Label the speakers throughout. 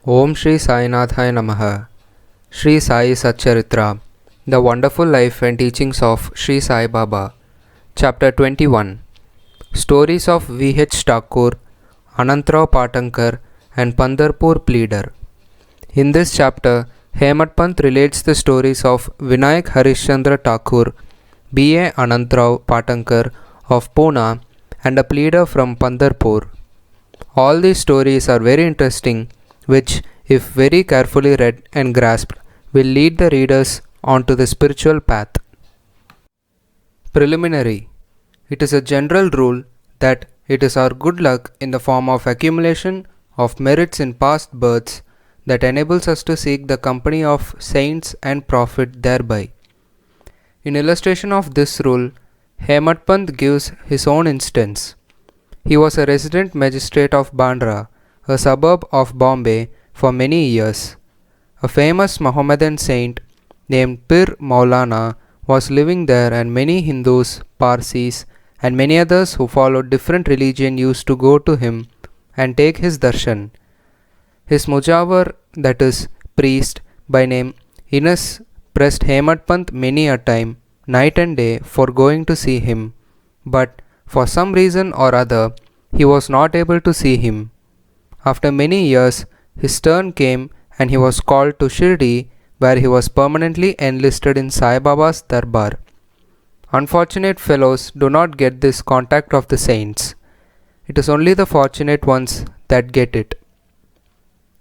Speaker 1: Om Shri Sainathaya Namaha. Shri Sai Satcharitra. The Wonderful Life and Teachings of Shri SaiBaba. Chapter 21. Stories of V.H. Thakur, Anantrao Patankar and Pandharpur Pleader. In this chapter, Hemad Pant relates the stories of Vinayak Harishchandra Thakur, B.A. Anantrao Patankar of Pune and a pleader from Pandharpur. All these stories are very interesting, which, if very carefully read and grasped, will lead the readers onto the spiritual path. Preliminary. It is a general rule that it is our good luck in the form of accumulation of merits in past births that enables us to seek the company of saints and profit thereby. In illustration of this rule, Hemad Pant gives his own instance. He was a resident magistrate of Bandra, a suburb of Bombay, for many years. A famous Mohammedan saint named Pir Maulana was living there, and many Hindus, Parsis and many others who followed different religion used to go to him and take his darshan. His mujawar, that is, priest, by name Ines, pressed Hemad Pant many a time, night and day, for going to see him, but for some reason or other he was not able to see him. After many years, his turn came and he was called to Shiridi, where he was permanently enlisted in SaiBaba's darbar. Unfortunate fellows do not get this contact of the saints. It is only the fortunate ones that get it.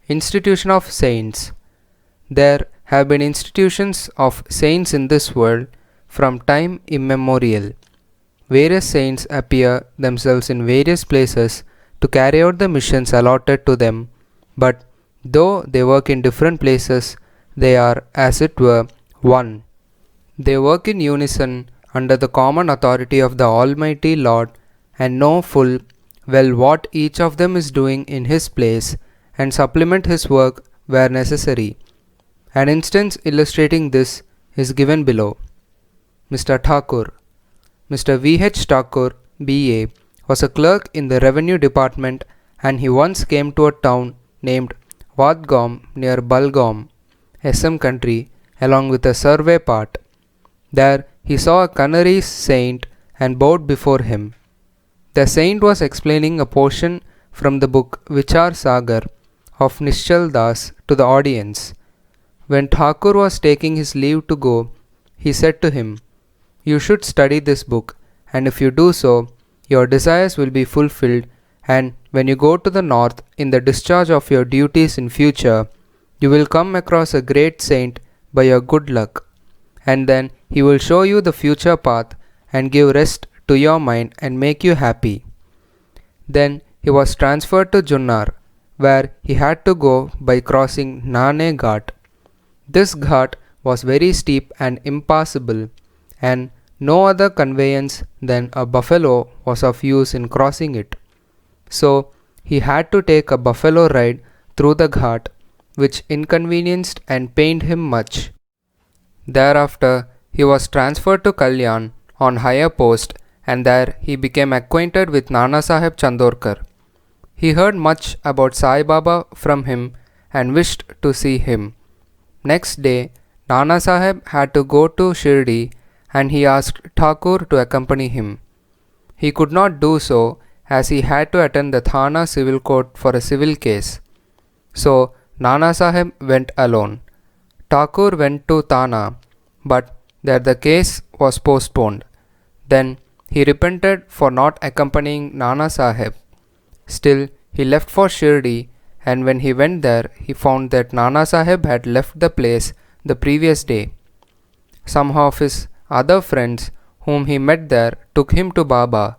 Speaker 1: Institution of Saints. There have been institutions of saints in this world from time immemorial. Various saints appear themselves in various places to carry out the missions allotted to them, but though they work in different places, they are, as it were, one. They work in unison under the common authority of the Almighty Lord and know full well what each of them is doing in his place and supplement his work where necessary. An instance illustrating this is given below. Mr. Thakur. Mr. V.H. Thakur, B.A., was a clerk in the revenue department, and he once came to a town named Vadgaon near Balgaon, SM country, along with a survey part. There he saw a Canary saint and bowed before him. The saint was explaining a portion from the book Vichar Sagar of Nishchal Das to the audience. When Thakur was taking his leave to go, he said to him, "You should study this book, and if you do so, your desires will be fulfilled, and when you go to the north in the discharge of your duties in future, you will come across a great saint by your good luck, and then he will show you the future path and give rest to your mind and make you happy." Then he was transferred to Junnar, where he had to go by crossing Nane Ghat. This ghat was very steep and impassable, and no other conveyance than a buffalo was of use in crossing it. So he had to take a buffalo ride through the ghat, which inconvenienced and pained him much. Thereafter he was transferred to Kalyan on higher post, and there he became acquainted with Nana Sahib Chandorkar. He heard much about Sai Baba from him and wished to see him. Next day Nana Sahib had to go to Shiridi, and he asked Thakur to accompany him. He could not do so, as he had to attend the Thana civil court for a civil case. So Nana Sahib went alone. Thakur went to Thana, but there the case was postponed. Then he repented for not accompanying Nana Sahib. Still he left for Shiridi, and when he went there, he found that Nana Sahib had left the place the previous day. Some of his other friends whom he met there took him to Baba.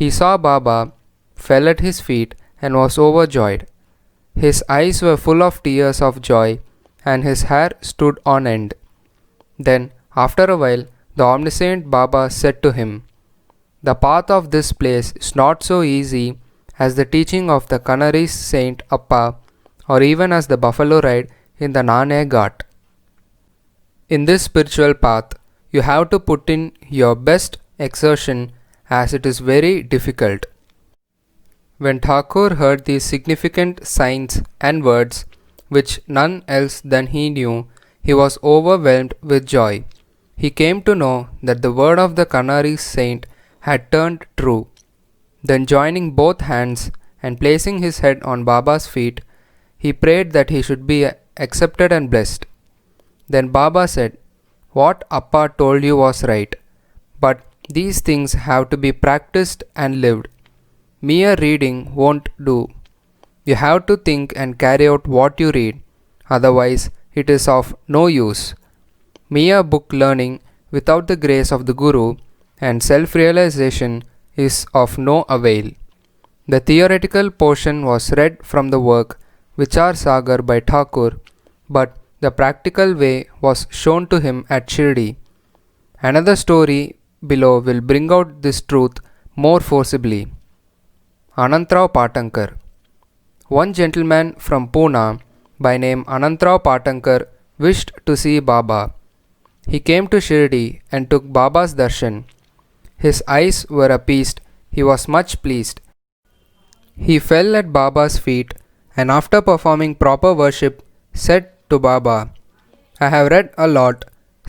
Speaker 1: He saw Baba, fell at his feet and was overjoyed. His eyes were full of tears of joy, and his hair stood on end. Then after a while the omniscient Baba said to him, "The path of this place is not so easy as the teaching of the Canary Saint Appa, or even as the buffalo ride in the Nane Ghat. In this spiritual path, you have to put in your best exertion, as it is very difficult." When Thakur heard these significant signs and words, which none else than he knew, he was overwhelmed with joy. He came to know that the word of the Canary saint had turned true. Then, joining both hands and placing his head on Baba's feet, he prayed that he should be accepted and blessed. Then Baba said, "What Appa told you was right, but these things have to be practiced and lived. Mere reading won't do. You have to think and carry out what you read, otherwise, it is of no use. Mere book learning without the grace of the Guru and self realization is of no avail." The theoretical portion was read from the work Vichar Sagar by Thakur, but the practical way was shown to him at Shiridi. Another story below will bring out this truth more forcibly. Anantrao Patankar. One gentleman from Pune by name Anantrao Patankar wished to see Baba. He came to Shiridi and took Baba's darshan. His eyes were appeased. He was much pleased. He fell at Baba's feet and after performing proper worship said to Baba, "I have read a lot,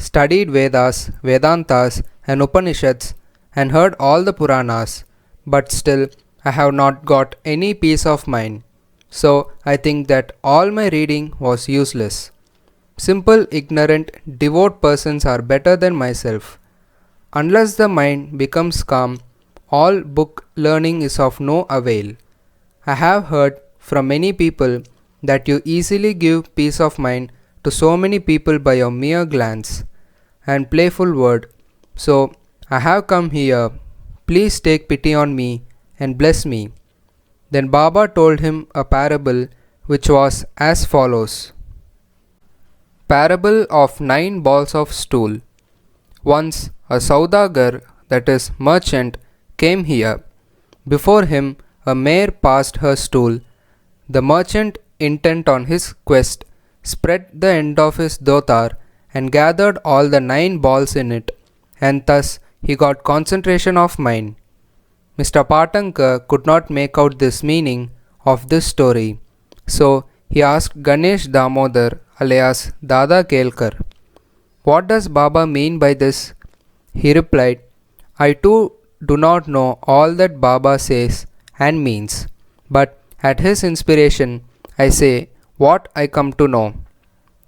Speaker 1: studied Vedas, Vedantas and Upanishads and heard all the Puranas, but still I have not got any peace of mind. So I think that all my reading was useless. Simple, ignorant, devout persons are better than myself. Unless the mind becomes calm, all book learning is of no avail. I have heard from many people that you easily give peace of mind to so many people by your mere glance and playful word. So I have come here. Please take pity on me and bless me." Then Baba told him a parable which was as follows. Parable of 9 balls of stool. Once a Saudagar, that is merchant, came here. Before him a mare passed her stool. The merchant, intent on his quest, spread the end of his dotar and gathered all the 9 balls in it, and thus he got concentration of mind. Mr. Patankar could not make out this meaning of this story, so he asked Ganesh Damodar alias Dada Kelkar, "What does Baba mean by this?" He replied, "I too do not know all that Baba says and means, but at his inspiration I say what I come to know.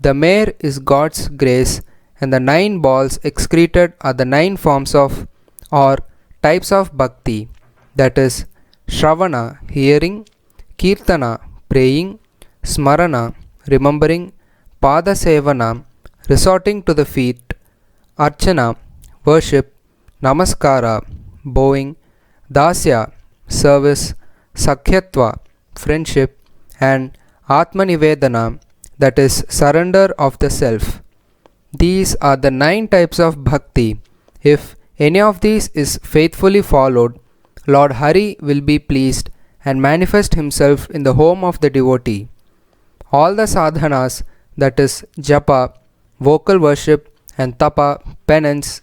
Speaker 1: The mare is God's grace, and the 9 balls excreted are the 9 forms of or types of bhakti, that is Shravana, hearing, Kirtana, praying, Smarana, remembering, Padasevana, resorting to the feet, Archana, worship, Namaskara, bowing, Dasya, service, Sakhyatva, friendship, and Atmanivedana, that is surrender of the self. These are the 9 types of bhakti. If any of these is faithfully followed, Lord Hari will be pleased and manifest himself in the home of the devotee. All the sadhanas, that is japa, vocal worship, and tapa, penance,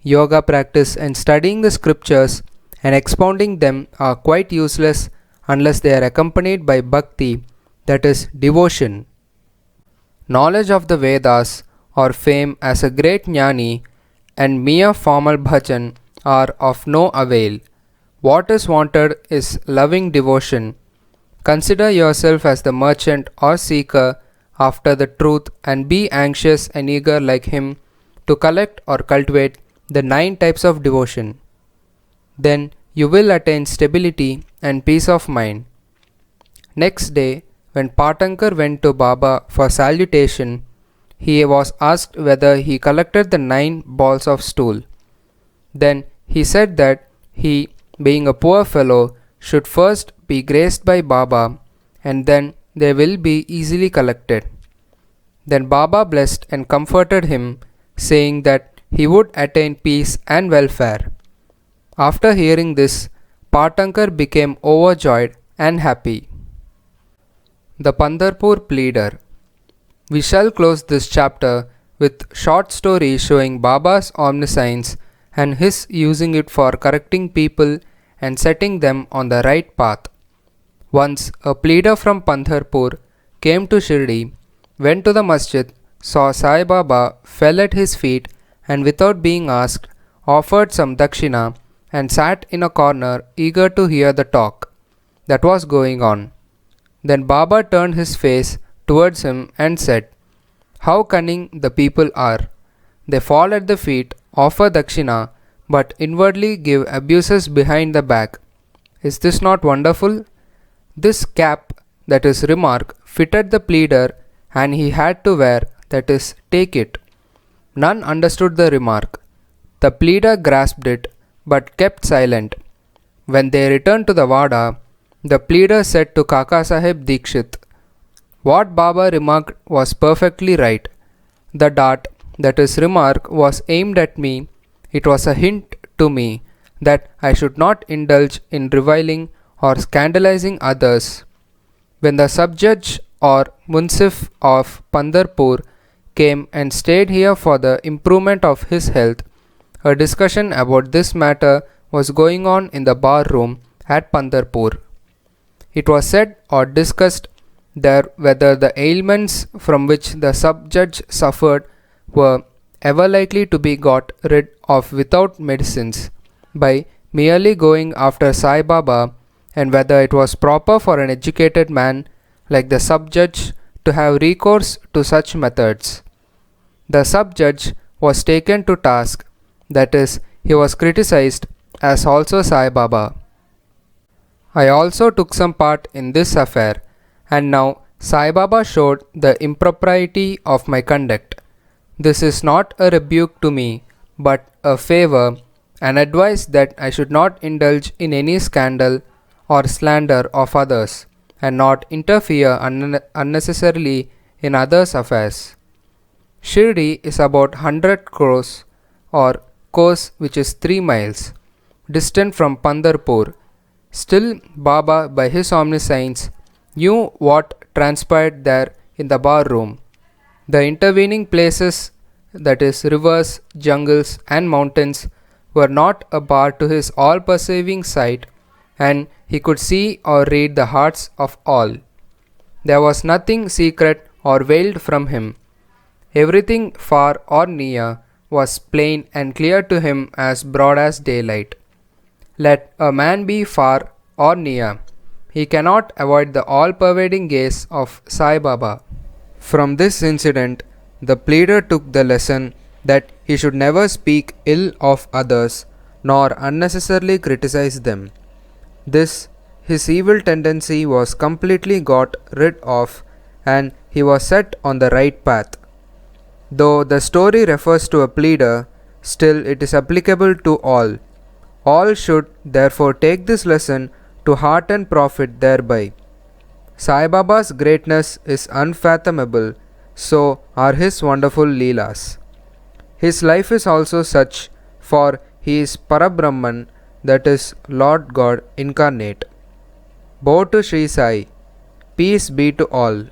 Speaker 1: yoga practice, and studying the scriptures and expounding them are quite useless unless they are accompanied by bhakti, that is devotion. Knowledge of the Vedas or fame as a great jnani and mere formal bhajan are of no avail. What is wanted is loving devotion. Consider yourself as the merchant or seeker after the truth and be anxious and eager like him to collect or cultivate the 9 types of devotion. Then you will attain stability and peace of mind." Next day, when Patankar went to Baba for salutation, he was asked whether he collected the 9 balls of stool. Then he said that he, being a poor fellow, should first be graced by Baba and then they will be easily collected. Then Baba blessed and comforted him, saying that he would attain peace and welfare. After hearing this, Patankar became overjoyed and happy. The Pandharpur Pleader. We shall close this chapter with short story showing Baba's omniscience and his using it for correcting people and setting them on the right path. Once a pleader from Pandharpur came to Shiridi went to the masjid, saw Sai Baba, fell at his feet, and without being asked, offered some dakshina and sat in a corner eager to hear the talk that was going on. Then Baba turned his face towards him and said, "How cunning the people are! They fall at the feet, offer dakshina, but inwardly give abuses behind the back. Is this not wonderful?" This cap, that is remark, fitted the pleader, and he had to wear, that is, take it. None understood the remark. The pleader grasped it, but kept silent. When they returned to the Wada, the pleader said to Kaka Sahib Dikshit, "What Baba remarked was perfectly right. The dart, that is remark, was aimed at me. It was a hint to me that I should not indulge in reviling or scandalizing others." When the sub-judge or munsif of Pandarpur came and stayed here for the improvement of his health, a discussion about this matter was going on in the bar room at Pandarpur. It was said or discussed there whether the ailments from which the sub-judge suffered were ever likely to be got rid of without medicines, by merely going after Sai Baba, and whether it was proper for an educated man like the sub-judge to have recourse to such methods. The sub-judge was taken to task, that is, he was criticized, as also Sai Baba. I also took some part in this affair, and now Sai Baba showed the impropriety of my conduct. This is not a rebuke to me, but a favor, an advice that I should not indulge in any scandal or slander of others, and not interfere unnecessarily in others' affairs. Shiridi is about 100 crores or course, which is 3 miles, distant from Pandarpur. Still, Baba, by his omniscience, knew what transpired there in the bar room. The intervening places, that is, rivers, jungles, and mountains, were not a bar to his all-perceiving sight, and he could see or read the hearts of all. There was nothing secret or veiled from him. Everything far or near was plain and clear to him as broad as daylight. Let a man be far or near, he cannot avoid the all-pervading gaze of Sai Baba. From this incident, the pleader took the lesson that he should never speak ill of others, nor unnecessarily criticize them. This, his evil tendency was completely got rid of, and he was set on the right path. Though the story refers to a pleader, still it is applicable to all. All should therefore take this lesson to heart and profit thereby. Sai Baba's greatness is unfathomable, so are his wonderful Leelas. His life is also such, for he is Parabrahman, that is, Lord God incarnate. Bow to Sri Sai. Peace be to all.